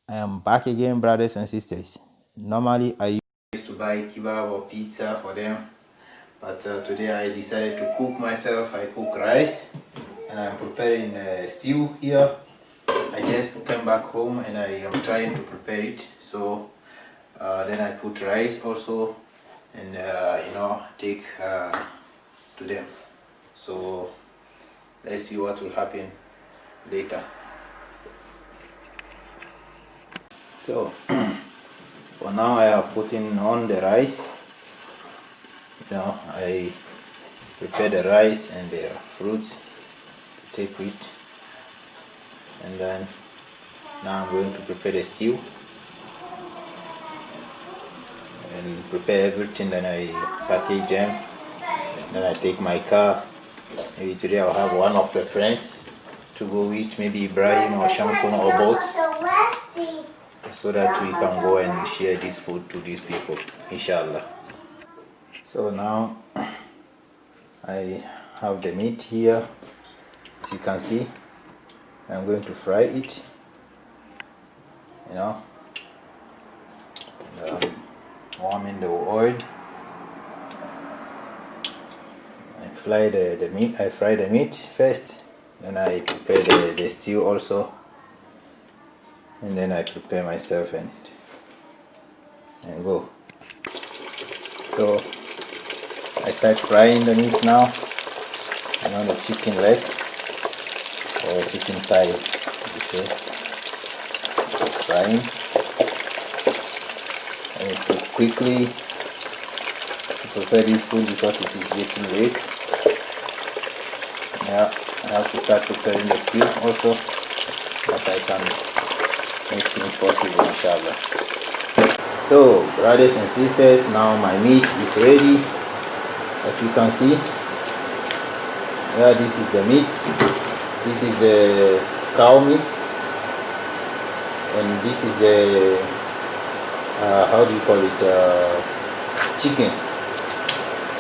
I am back again, brothers and sisters. Normally, I used to buy kebab or pizza for them, but today I decided to cook myself. I cook rice and I'm preparing a stew here. I just came back home and I am trying to prepare it. So then I put rice also and take to them. So let's see what will happen later. So for now I have put in on the rice. I prepare the rice and the fruits to take with, and then now I'm going to prepare the stew and prepare everything. Then I package them. Then I take my car. Maybe today I'll have one of the friends to go with, maybe Ibrahim or Shamsun or both, so that we can go and share this food to these people, inshallah. So now I have the meat here. As you can see, I'm going to fry it, and warming the oil. I fry the meat first, then I prepare the stew also, and then I prepare myself and go. So I start frying the meat now, the chicken leg or chicken thigh, you say. Frying. I need to quickly prepare this food because it is getting late. Yeah, I have to start preparing the stew also, that I can make things possible, inshallah. So brothers and sisters, now my meat is ready. As you can see, yeah, this is the meat. This is the cow meat, and this is the how do you call it, chicken.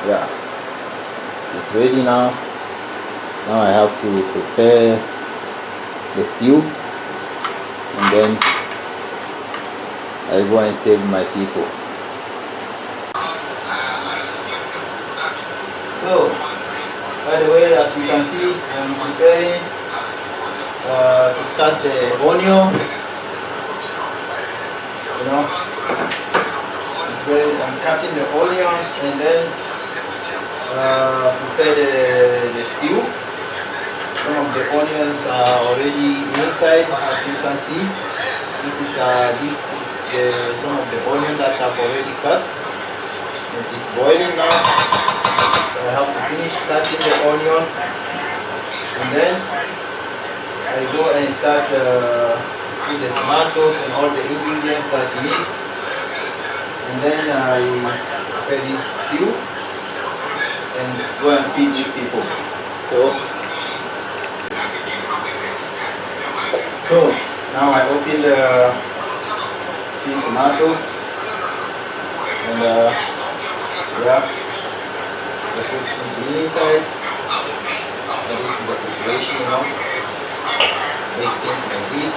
Yeah, it's ready now. Now I have to prepare the stew, and then I go and serve my people. So by the way, as you can see, I'm preparing to cut the onion. I'm cutting the onions and then prepare the stew. Some of the onions are already inside, as you can see. This is some of the onion that I've already cut. It is boiling now. So I have to finish cutting the onion, and then I go and start with the tomatoes and all the ingredients that it needs, and then I prepare this stew and go and feed these people. So now I open the tomato, and yeah, I put something inside. And this is the preparation, make things like this.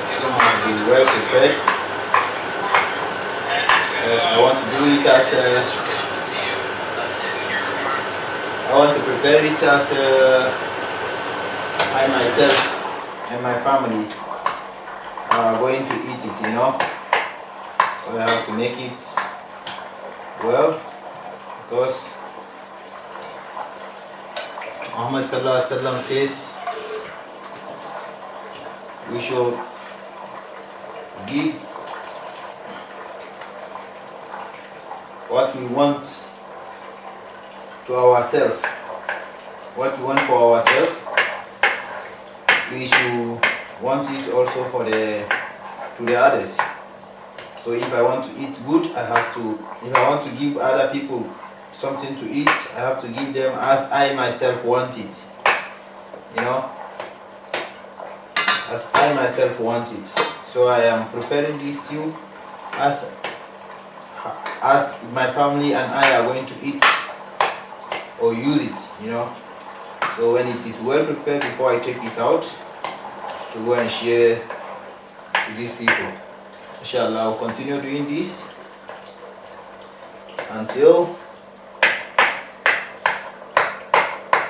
Still must be well prepared. I want to do it as I want to prepare it as I myself and my family are going to eat it, So I have to make it well, because Muhammad Sallallahu Alaihi Wasallam says we should give what we want to ourselves. What we want for ourselves, we should want it also to the others. So if I want to eat good, if I want to give other people something to eat, I have to give them as I myself want it. As I myself want it. So I am preparing this stew as as my family and I are going to eat or use it, you know. So when it is well prepared, before I take it out to go and share to these people, inshallah, I'll continue doing this until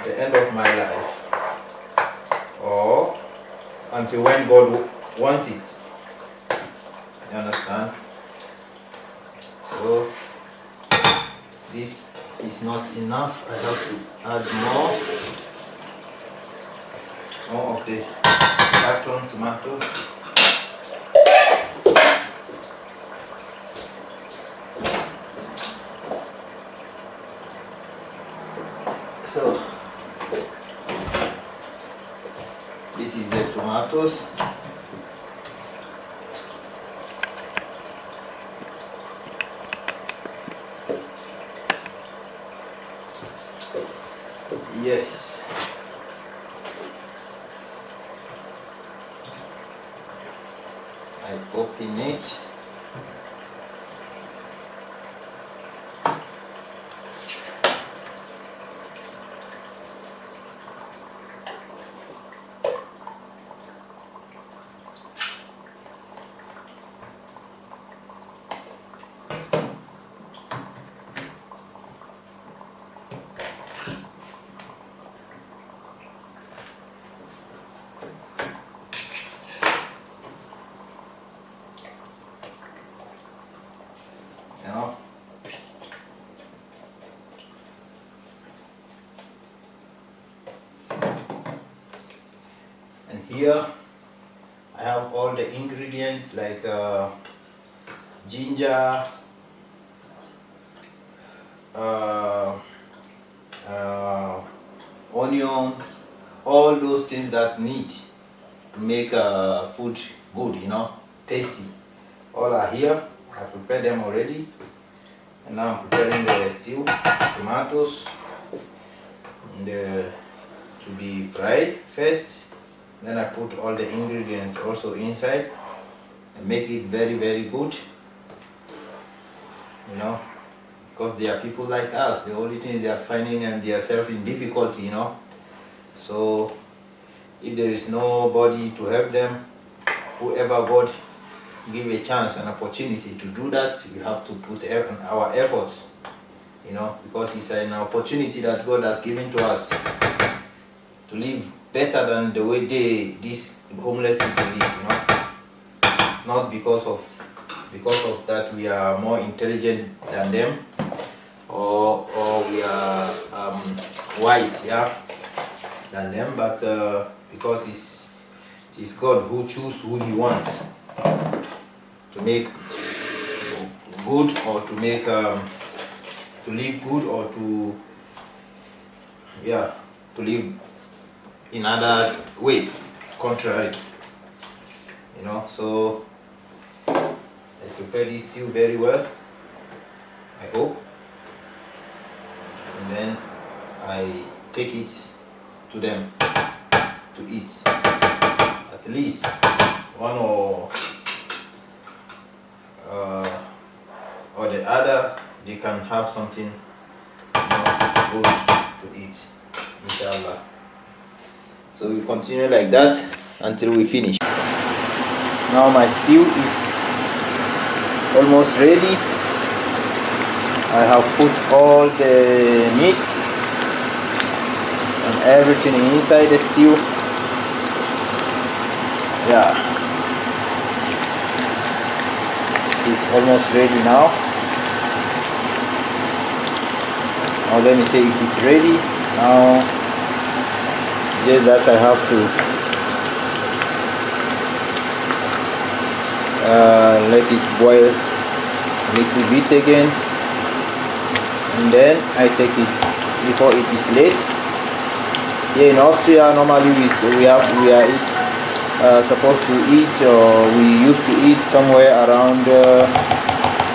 the end of my life, or until when God wants it. You understand? So this is not enough. I have to add more of the carton tomatoes. So this is the tomatoes. Yes. I open it. And here I have all the ingredients like ginger, onions, all those things that need to make food good, you know, tasty. All are here. I prepared them already, and now I'm preparing the stew, tomatoes, and to be fried first. Then I put all the ingredients also inside and make it very, very good, you know, because there are people like us. The only thing they are finding themselves in difficulty, you know. So if there is nobody to help them, whoever God give a chance, an opportunity to do that, we have to put our efforts, you know, because it's an opportunity that God has given to us to live better than the way these homeless people live, you know. Not because of that we are more intelligent than them, or we are wise, yeah, than them, but because it's God who chooses who He wants to make good, or to make to live good, or to live in other way, contrary, you know. So I prepare this stew very well, I hope, and then I take it to them to eat. At least one or the other, they can have something, you know, good to eat, inshallah. So we continue like that until we finish. Now my stew is almost ready. I have put all the meats and everything inside the stew. Yeah, it's almost ready now. Now let me say it is ready. Now just that I have to let it boil a little bit again, and then I take it before it is late. Here in Austria, normally we are supposed to eat, or we used to eat somewhere around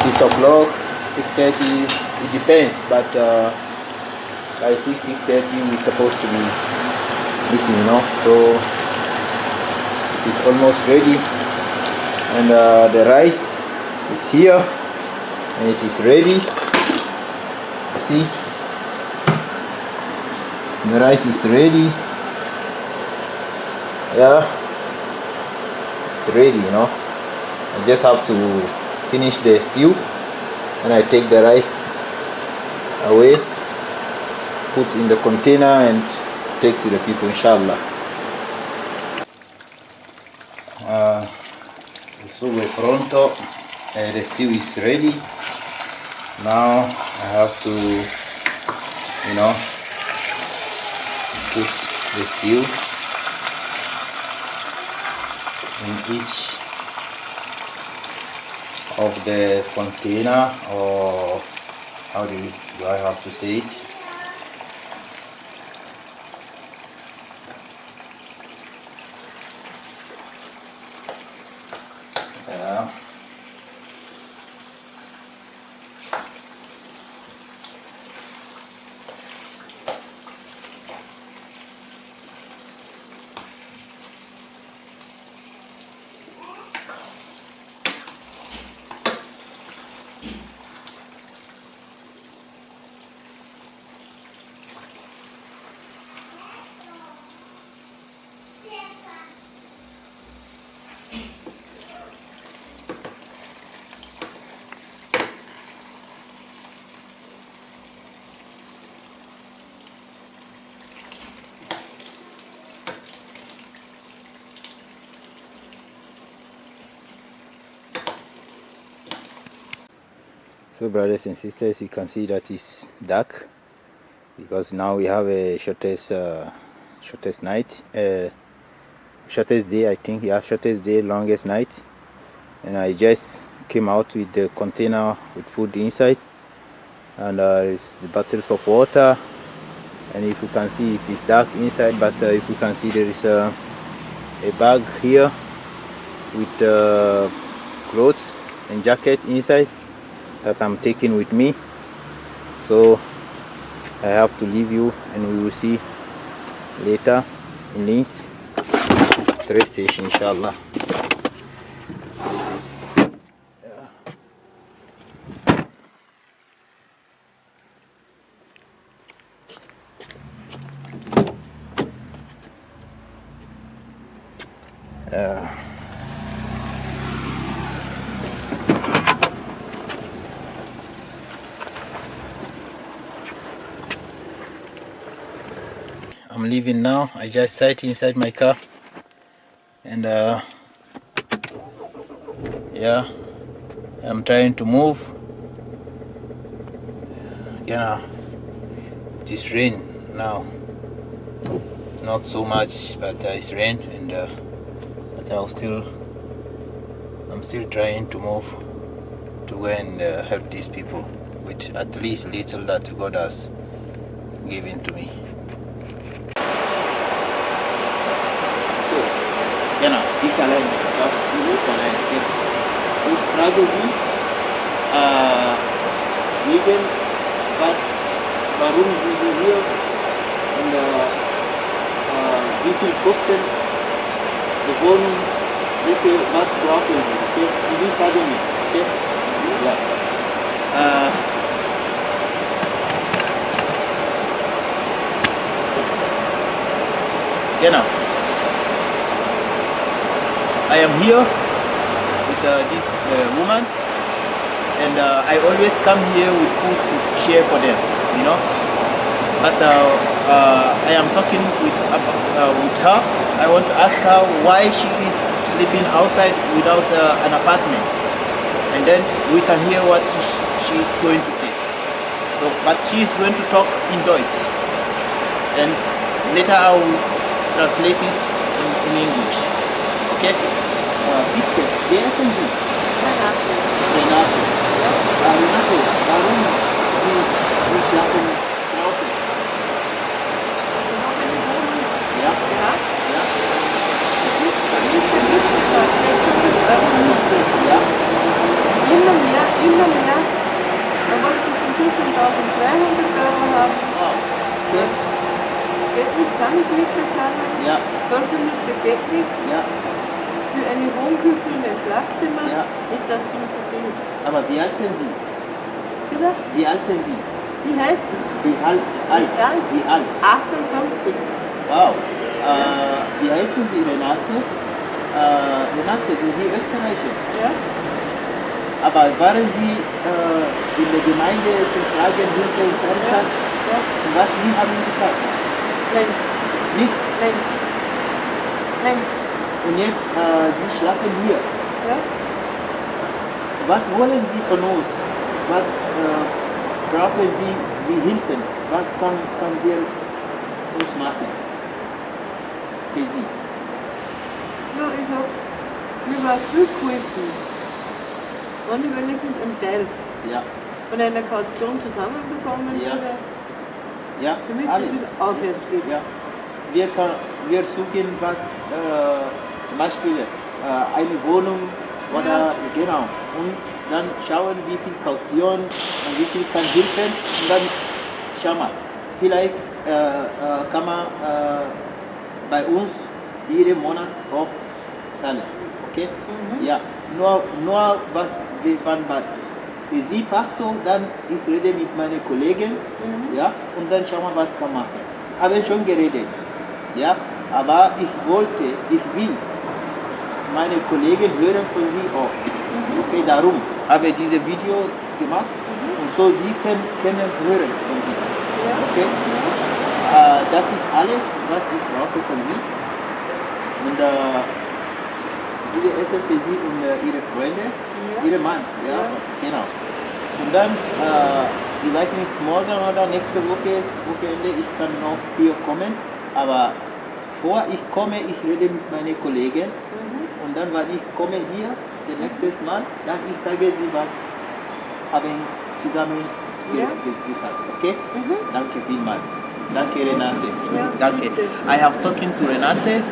6 o'clock, 6:30. It depends, but by 6:30 we're supposed to be eating, you know. So it is almost ready, and the rice is here. and it is ready. You see, the rice is ready. Yeah, it's ready, you know. I just have to finish the stew, and I take the rice away, put in the container, and take to the people, inshallah. Il sugo è pronto, the stew is ready. Now I have to, you know, put the stew in each of the container, or how do I have to say it? Yeah. So brothers and sisters, you can see that it's dark because now we have a shortest night, shortest day, I think. Yeah, shortest day, longest night. And I just came out with the container with food inside, and there's bottles of water, and if you can see, it is dark inside, but if you can see, there is a bag here with clothes and jacket inside that I'm taking with me. So I have to leave you, and we will see later in Linz train station, inshallah. I'm leaving now. I just sat inside my car, and yeah, I'm trying to move. Yeah, it is rain now, not so much, but it's rain, and but I'm still trying to move to go and help these people with at least little that God has given to me. Genau, ich allein, ich allein. Ich frage Sie, warum sind Sie hier und wie viel kosten die Wohnung, was brauchen Sie, okay? Und Sie sagen mir, okay? Ja. Genau. I am here with this woman, and I always come here with food to share for them, you know. But I am talking with her. I want to ask her why she is sleeping outside without an apartment, and then we can hear what she is going to say. So, but she is going to talk in Deutsch, and later I will translate it in English. Okay? Bitte, wer sind Sie? Renate. Renate. Ja. Renate, warum Sie schlafen draußen? Ja? Ja. Ja. Ja. Immer mehr. Da wollte ich 15.200 Euro haben. Oh, okay. Geht nicht, kann ich nicht bezahlen. Ja. Sollte nicht, geht nicht. Ja. Für eine Wohnküche in einem Schlafzimmer ist das nicht so viel. Aber wie alt sind Sie? Bitte? Wie alt sind Sie? Wie heißt sie? Wie alt? Wie alt? 58. Wow. Wie heißen Sie, Renate? Renate, sind Sie Österreicher? Ja. Aber waren Sie in der Gemeinde zu fragen, Hilfe und Caritas? Ja. Und was Sie haben gesagt? Nein. Nichts. Nein. Nein. Und jetzt, Sie schlafen hier. Ja. Was wollen Sie von uns? Was brauchen Sie wie Hilfen? Was können wir uns machen? Für Sie? Ja, ich habe mir was zurückgeholfen. Wenn ich wenigstens einen Teil Ja. von einer Kaution zusammenbekommen Ja. würde, Ja, damit es alle. ein bisschen aufwärts geht. Ja. Wir suchen was, zum Beispiel eine Wohnung oder genau. Und dann schauen, wie viel Kaution und wie viel kann helfen. Und dann schau mal, vielleicht kann man bei uns jeden Monat auch zahlen. Okay? Ja, nur was wann für Sie passt so, dann ich rede mit meinen Kollegen, ja, und dann schauen wir, was kann man machen. Haben schon geredet, ja, aber ich will meine Kollegen hören von Sie auch. Okay, darum habe ich dieses Video gemacht und so Sie können hören von Sie. Okay? Das ist alles, was ich brauche von Sie. Und diese Essen für Sie und Ihre Freunde, Ihre Mann, ja, genau. Und dann, ich weiß nicht, morgen oder nächste Wochenende, ich kann noch hier kommen, aber bevor ich komme, ich rede mit meinen Kollegen und dann, wenn ich komme hier, das nächste Mal, dann ich sage Sie, was haben zusammen gesagt, okay? Danke vielmals. Danke Renate. Danke. I have talking to Renate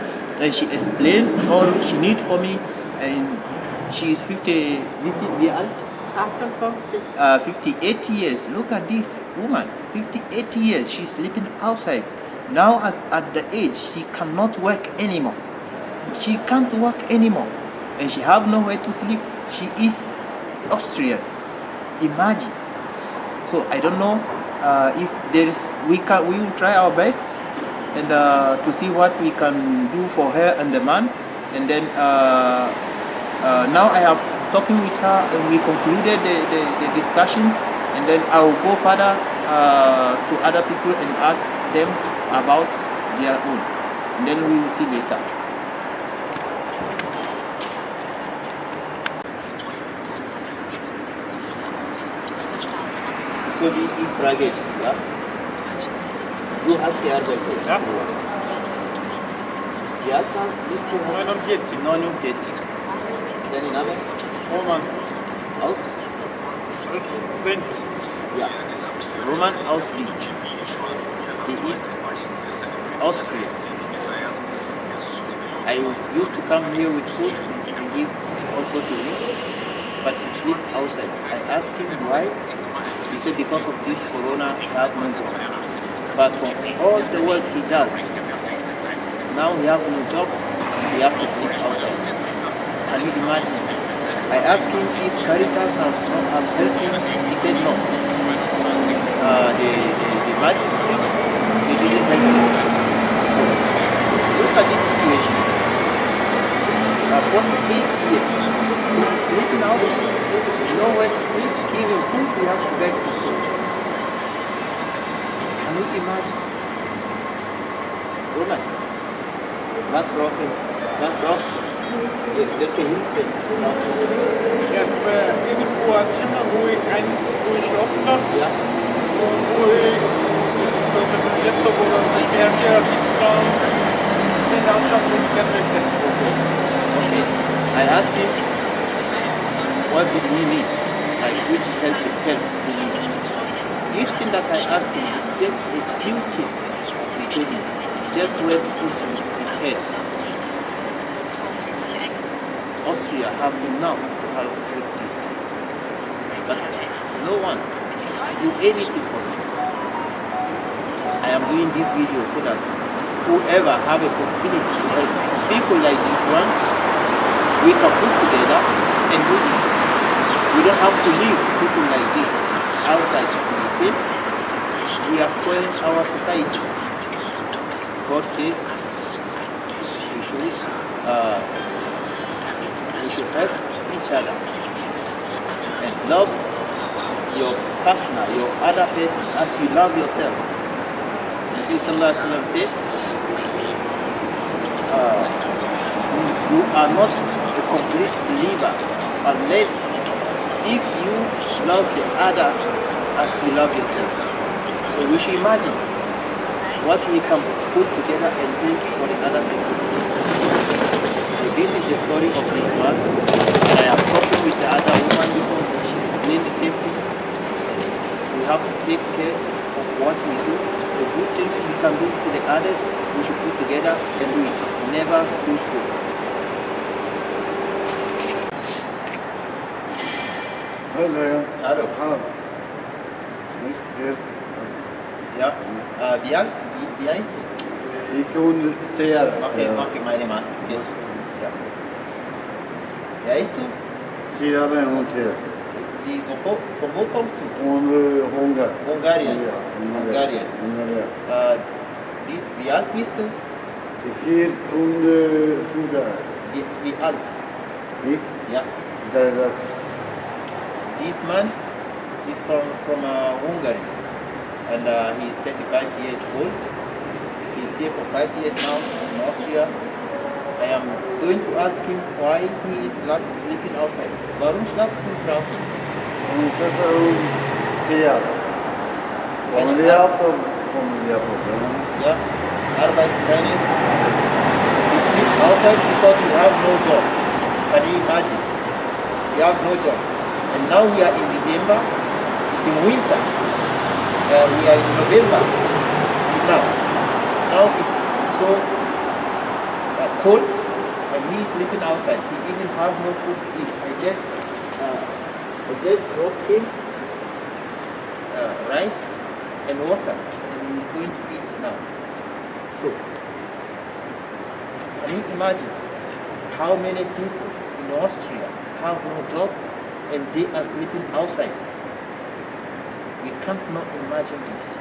and she explained all she need for me and she is 50 wie alt? 58. 58 years. Look at this woman. 58 years. She's sleeping outside. Now at the age, she cannot work anymore. She can't work anymore. And she have nowhere to sleep. She is Austrian. Imagine. So I don't know if there is, we will try our best and to see what we can do for her and the man. And then now I have talking with her and we concluded the discussion, and then I will go further to other people and ask them about their own, and then we will see later. So die Frage, ja? Du hast gearbeitet? Ja. Wie alt bist du? 49. 49. Dein Name? Roman Aus? Linz. Ja. Roman aus Linz. He is Austrian. I used to come here with food and give also to him, but he sleep outside. I asked him why. He said because of this corona, he have no job. But for all the work he does, now he have no job, he have to sleep outside. Can you imagine? I asked him if Caritas have helped him. He said no. The magistrate, they didn't help him. So look at this situation. 48 years, he is sleeping outside, nowhere to sleep, even food, we have to beg for food. Can you imagine? Roman, was brauchst du? Welche Hilfe brauchst du? Erstmal irgendwo ein Zimmer, wo ich schlafen kann. Ja? Und wo ich so mit dem Laptop oder mit dem Fernseher sitzen kann und das anschauen, was ich gerne möchte. Okay. I asked him, what did he need? Like, which help he needed. This thing that I asked him is just a few things that he told me. Just where to put his head. Austria have enough to help these people. But no one do anything for him. I am doing this video so that whoever have a possibility to help people like this one, we can put together and do it. We don't have to leave people like this outside. are spoiling our society. God says we should help each other and love your partner, your other person, as you love yourself. Nabi Sallallahu Alaihi Wasallam says, you are not a complete believer unless if you love the other as you love yourself. So we should imagine what we can put together and do for the other people. So this is the story of this man, and I have talked with the other woman before. She explained the same thing. We have to take care of what we do. The good things we can do to the others, we should put together and do it. Never lose hope. Hello. Hello. Yes. Ja, wie heißt du? Ich wohne sehr. Okay, meine Maske. Ja. Wie heißt du? Sehr und sehr. Von wo kommst du? Und Ungarn. Bulgarien. Ja, Bulgarien. Wie alt bist du? Ich und 5 Jahre. Wie alt? Ich? Ja. Seit This man is from Hungary, and he is 35 years old. He is here for 5 years now in Austria. I am going to ask him why he is not sleeping outside. Warum schläft du draußen? und das ist 4 Jahre. Familie Probleme. Yeah, Arbeit, training. He sleeps outside because he have no job. Can you imagine? He have no job. And now we are in December. It's in winter. We are in November. Now it's so cold, and he is sleeping outside. He even have no food to eat. I just brought him rice and water, and he is going to eat now. So, can you imagine how many people in Austria have no job and they are sleeping outside? We can't not imagine this.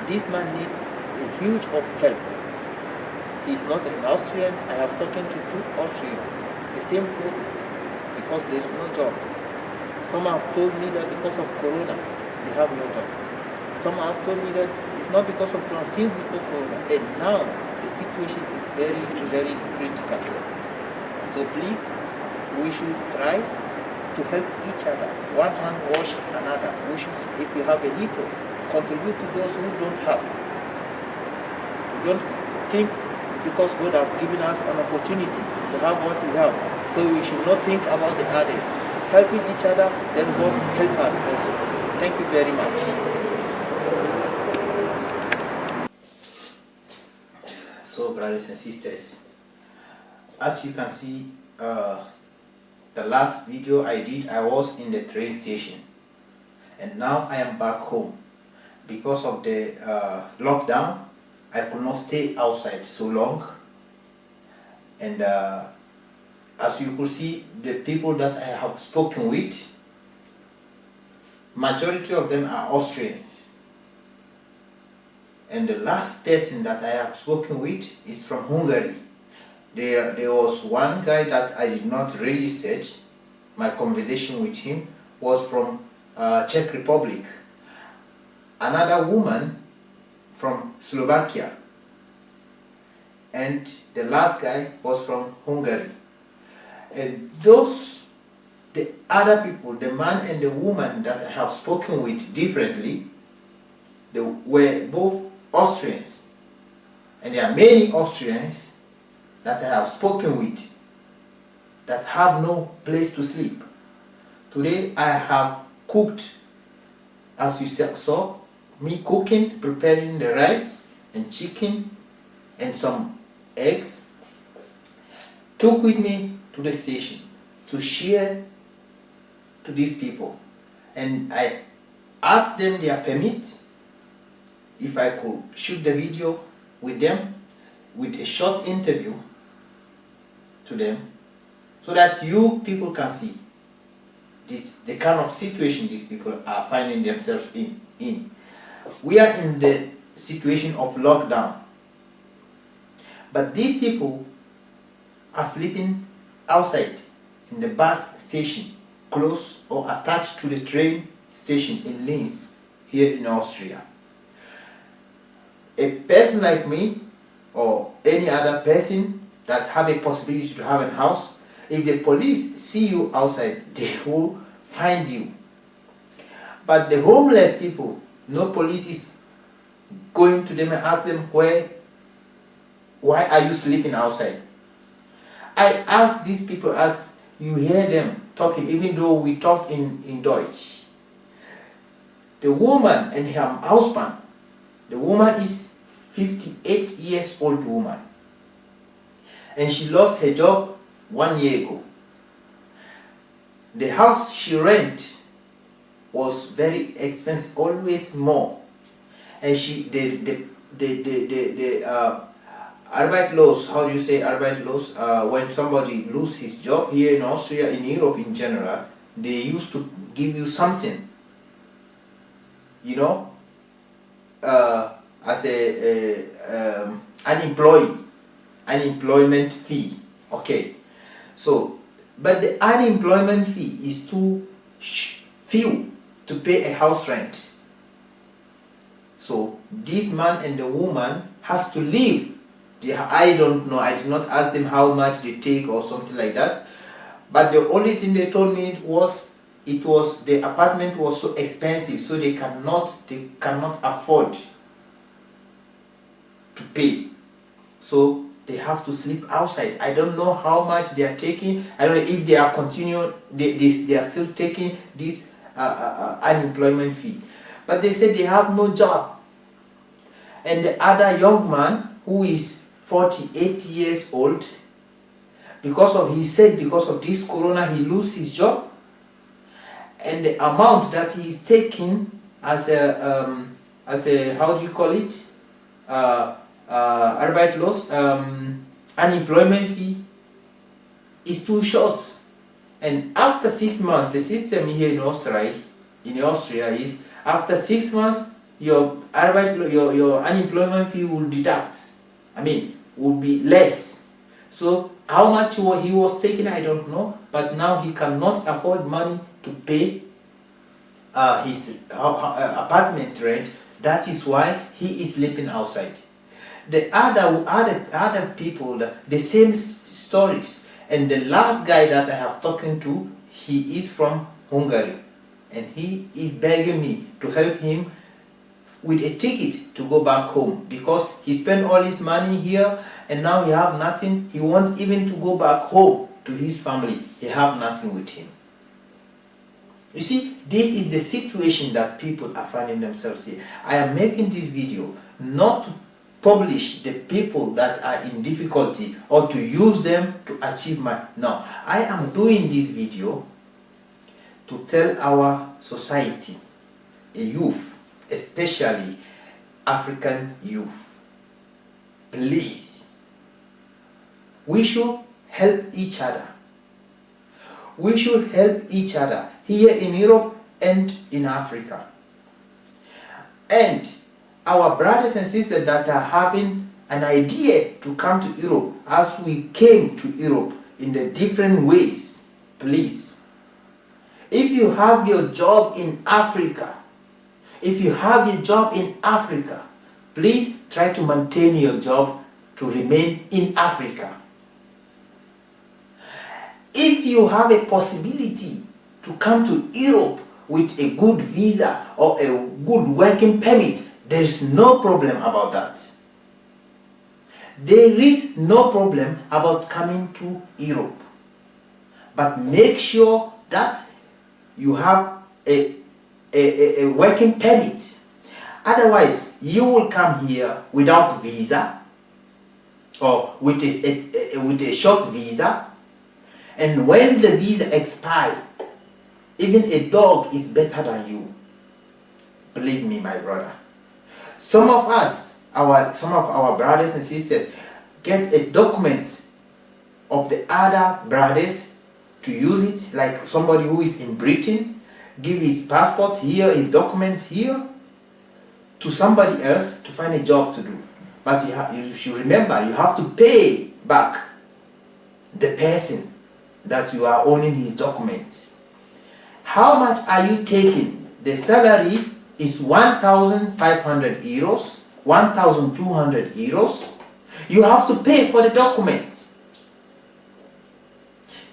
This man needs a huge of help. He's not an Austrian. I have talking to 2 Austrians, the same problem, because there is no job. Some have told me that because of Corona, they have no job. Some have told me that it's not because of Corona, since before Corona. And now, the situation is very, very critical. So please, we should try to help each other. One hand wash another. We should, if we have a little, contribute to those who don't have. We don't think because God have given us an opportunity to have what we have. So we should not think about the others. Helping each other, then God help us also. Thank you very much. So brothers and sisters, as you can see, the last video I did, I was in the train station, and now I am back home. Because of the lockdown, I could not stay outside so long, and as you could see, the people that I have spoken with, majority of them are Austrians, and the last person that I have spoken with is from Hungary. There was one guy that I did not register. My conversation with him was from Czech Republic. Another woman from Slovakia. And the last guy was from Hungary. And the other people, the man and the woman that I have spoken with differently, they were both Austrians. And there are many Austrians that I have spoken with that have no place to sleep. Today I have cooked, as you saw, me cooking, preparing the rice and chicken and some eggs. Took with me to the station to share to these people, and I asked them their permit if I could shoot the video with them, with a short interview to them, so that you people can see the kind of situation these people are finding themselves in. We are in the situation of lockdown, but these people are sleeping outside in the bus station, close or attached to the train station in Linz, here in Austria. A person like me or any other person that have a possibility to have a house, if the police see you outside, they will find you. But the homeless people, no police is going to them and ask them, why are you sleeping outside? I ask these people, as you hear them talking, even though we talk in Deutsch. The woman and her husband, the woman is 58 years old woman, and she lost her job 1 year ago. The house she rent was very expensive, always more, and the Arbeitslos, how do you say Arbeitslos? When somebody loses his job here in Austria, in Europe in general, they used to give you something, you know, as a unemployment fee. Okay, so but the unemployment fee is too few to pay a house rent. So this man and the woman has to leave. I don't know, I did not ask them how much they take or something like that, but the only thing they told me was the apartment was so expensive, so they cannot afford to pay, so they have to sleep outside. I don't know how much they are taking. I don't know if they are continuing, they are still taking this unemployment fee, but they said they have no job. And the other young man who is 48 years old, because of this corona he lose his job, and the amount that he is taking as a how do you call it, Arbeitslos, unemployment fee, is too short. And after 6 months, the system here in Austria is, after 6 months your unemployment fee will deduct, will be less. So how much he was taking, I don't know, but now he cannot afford money to pay his apartment rent. That is why he is sleeping outside. The other people, the same stories. And the last guy that I have talking to, he is from Hungary, and he is begging me to help him with a ticket to go back home, because he spent all his money here and now he have nothing. He wants even to go back home to his family. He have nothing with him. You see, this is the situation that people are finding themselves here. I am making this video not to publish the people that are in difficulty or to use them to achieve no. I am doing this video to tell our society, a youth, especially African youth, please, we should help each other. We should help each other here in Europe and in Africa. And our brothers and sisters that are having an idea to come to Europe, as we came to Europe in the different ways, please, if you have your job in Africa, please try to maintain your job to remain in Africa. If you have a possibility to come to Europe with a good visa or a good working permit, there is no problem about that. There is no problem about coming to Europe. But make sure that you have a working permit. Otherwise, you will come here without visa or with a short visa, and when the visa expires, even a dog is better than you. Believe me, my brother. Some of our brothers and sisters get a document of the other brothers to use it, like somebody who is in Britain, give his passport here, his document here, to somebody else to find a job to do. But you should remember, you have to pay back the person that you are owning his documents. How much are you taking? The salary is 1,500 euros, 1,200 euros. You have to pay for the documents.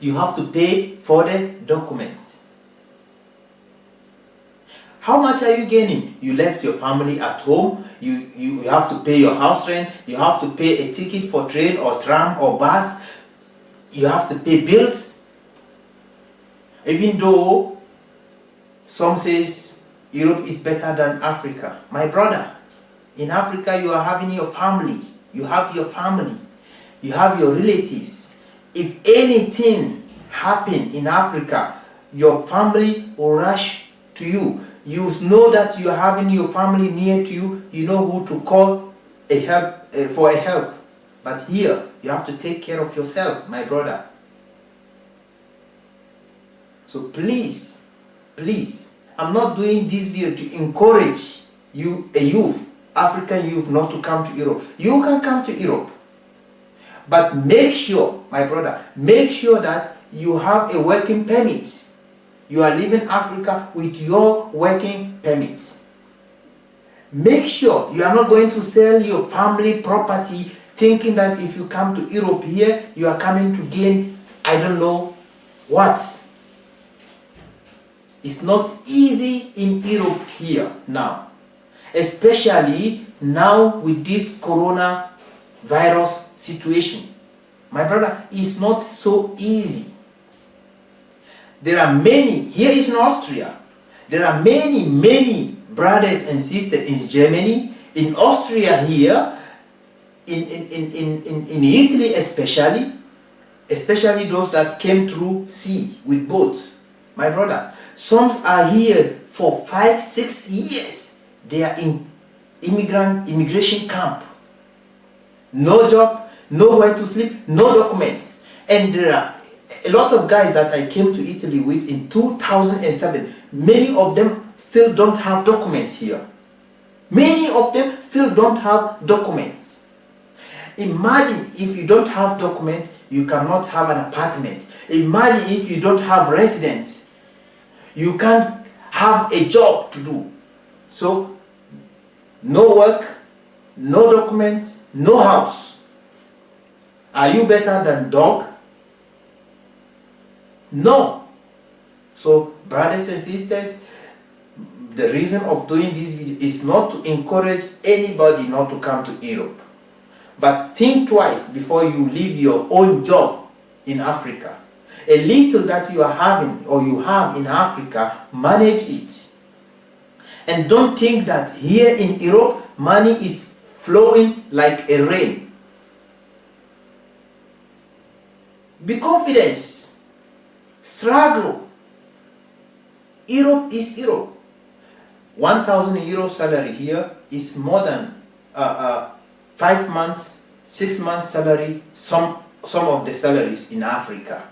You have to pay for the documents. How much are you gaining? You left your family at home. You have to pay your house rent. You have to pay a ticket for train or tram or bus. You have to pay bills. Even though some says Europe is better than Africa. My brother, in Africa you are having your family. You have your family. You have your relatives. If anything happen in Africa, your family will rush to you. You know that you are having your family near to you. You know who to call for help. But here, you have to take care of yourself, my brother. So please, I'm not doing this video to encourage you, a youth, African youth, not to come to Europe. You can come to Europe. But make sure, my brother, make sure that you have a working permit. You are leaving Africa with your working permit. Make sure you are not going to sell your family property thinking that if you come to Europe here, you are coming to gain, I don't know what. It's not easy in Europe here now. Especially now with this coronavirus situation. My brother, it's not so easy. There are many, here is in Austria, there are many brothers and sisters in Germany, in Austria here, in Italy especially those that came through sea with boats. My brother, some are here for 5-6 years. They are in immigration camp. No job, nowhere to sleep, no documents. And there are a lot of guys that I came to Italy with in 2007. Many of them still don't have documents here. Many of them still don't have documents. Imagine if you don't have documents, you cannot have an apartment. Imagine if you don't have residence, you can't have a job to do. So, no work, no documents, no house. Are you better than dog? No. So, brothers and sisters, the reason of doing this video is not to encourage anybody not to come to Europe. But think twice before you leave your own job in Africa. A little that you are having or you have in Africa, manage it. And don't think that here in Europe, money is flowing like a rain. Be confident. Struggle. Europe is Europe. 1,000 euro salary here is more than 5 months, 6 months salary, some of the salaries in Africa.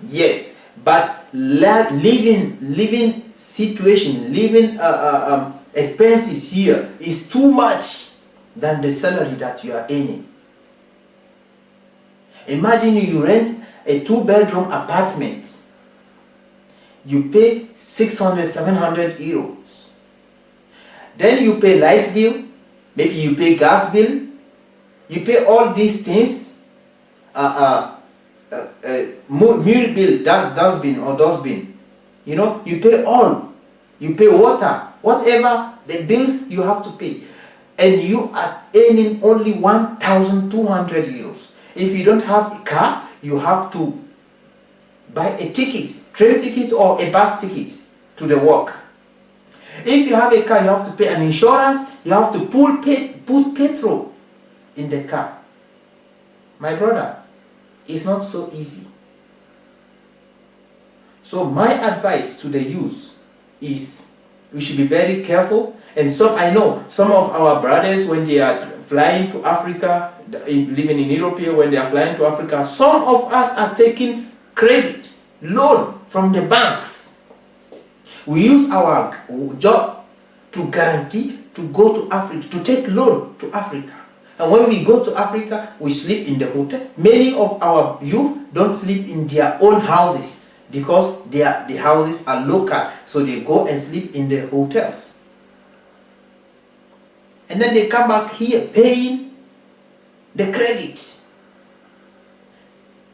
Yes, but living situation, living expenses here is too much than the salary that you are earning. Imagine you rent a 2-bedroom apartment. You pay 600, 700 euros. Then you pay light bill, maybe you pay gas bill, you pay all these things, meal bill, dustbin, you know, you pay all. You pay water, whatever the bills you have to pay. And you are earning only 1,200 euros. If you don't have a car, you have to buy a ticket, train ticket or a bus ticket to the work. If you have a car, you have to pay an insurance, you have to put petrol in the car. My brother, it's not so easy. So my advice to the youth is we should be very careful. And I know some of our brothers, when they are flying to Africa, living in Europe here, when they are flying to Africa, some of us are taking credit, loan from the banks. We use our job to guarantee to go to Africa, to take loan to Africa. And when we go to Africa, we sleep in the hotel. Many of our youth don't sleep in their own houses because the houses are local, so they go and sleep in the hotels. And then they come back here paying the credit.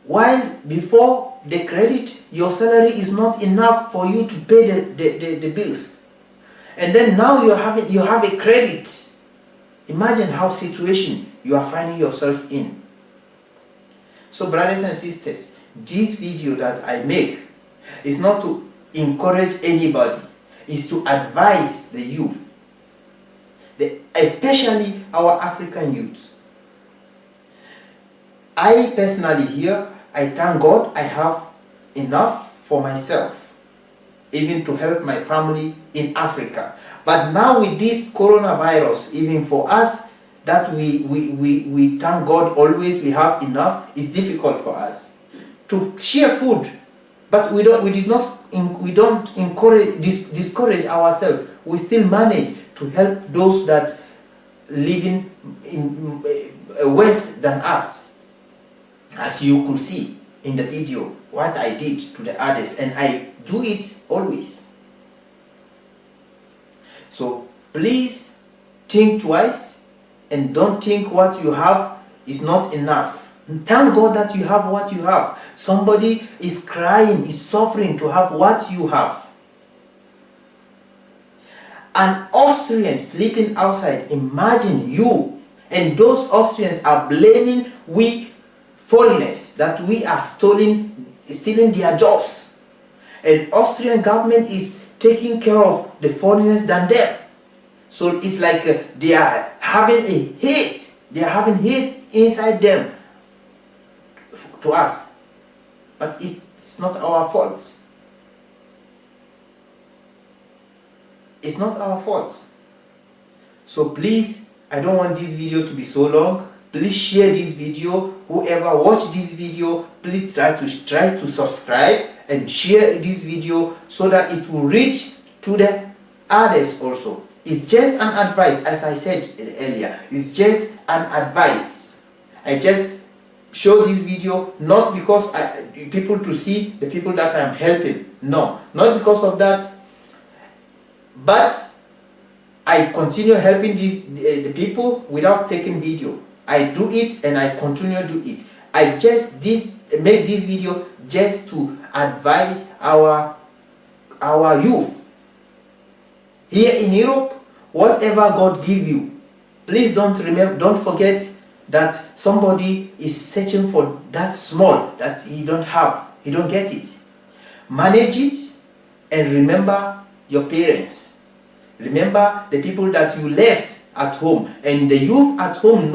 While before the credit, your salary is not enough for you to pay the bills. And then now you have a credit. Imagine how situation you are finding yourself in. So brothers and sisters, this video that I make is not to encourage anybody. It's to advise the youth, especially our African youth. I personally here, I thank God I have enough for myself, even to help my family in Africa. But now with this coronavirus, even for us, that we thank God always we have enough, it's difficult for us to share food. But we don't discourage ourselves. We still manage to help those that living in worse than us. As you could see in the video, what I did to the others, and I do it always. So please think twice and don't think what you have is not enough. Thank God that you have what you have. Somebody is crying, is suffering to have what you have. An Austrian sleeping outside, imagine you, and those Austrians are blaming we foreigners that we are stealing their jobs. And Austrian government is taking care of the foreigners than them. So it's like they are having a hate. They are having hate inside them to us. But it's not our fault. It's not our fault. So please, I don't want this video to be so long. Please share this video. Whoever watch this video, please try to subscribe and share this video so that it will reach to the others also. It's just an advice, as I said earlier. It's just an advice. I just show this video not because people to see the people that I'm helping. No, not because of that. But I continue helping the people without taking video. I do it and I continue to do it. I just make this video just to advise our youth. Here in Europe, whatever God give you, please don't forget that somebody is searching for that small that he don't have. He don't get it. Manage it and remember your parents. Remember the people that you left at home, and the youth at home.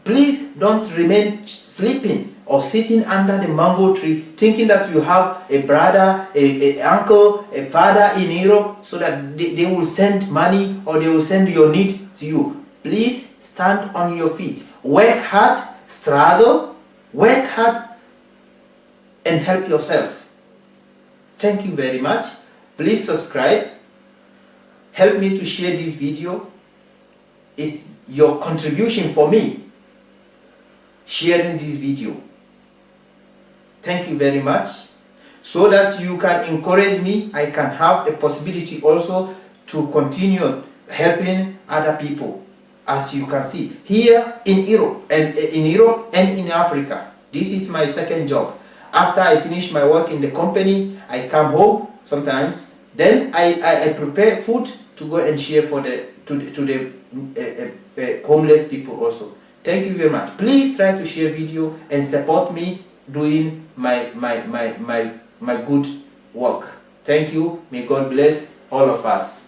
Please don't remain sleeping or sitting under the mango tree thinking that you have a brother, a uncle, a father in Europe, so that they will send money or they will send your need to you. Please stand on your feet. Work hard, struggle, work hard, and help yourself. Thank you very much. Please subscribe. Help me to share this video. It's your contribution for me sharing this video. Thank you very much. So that you can encourage me, I can have a possibility also to continue helping other people. As you can see here in Europe and in Africa, this is my second job. After I finish my work in the company, I come home sometimes. Then I prepare food to go and share for the homeless people also. Thank you very much. Please try to share video and support me doing my good work. Thank you. May God bless all of us.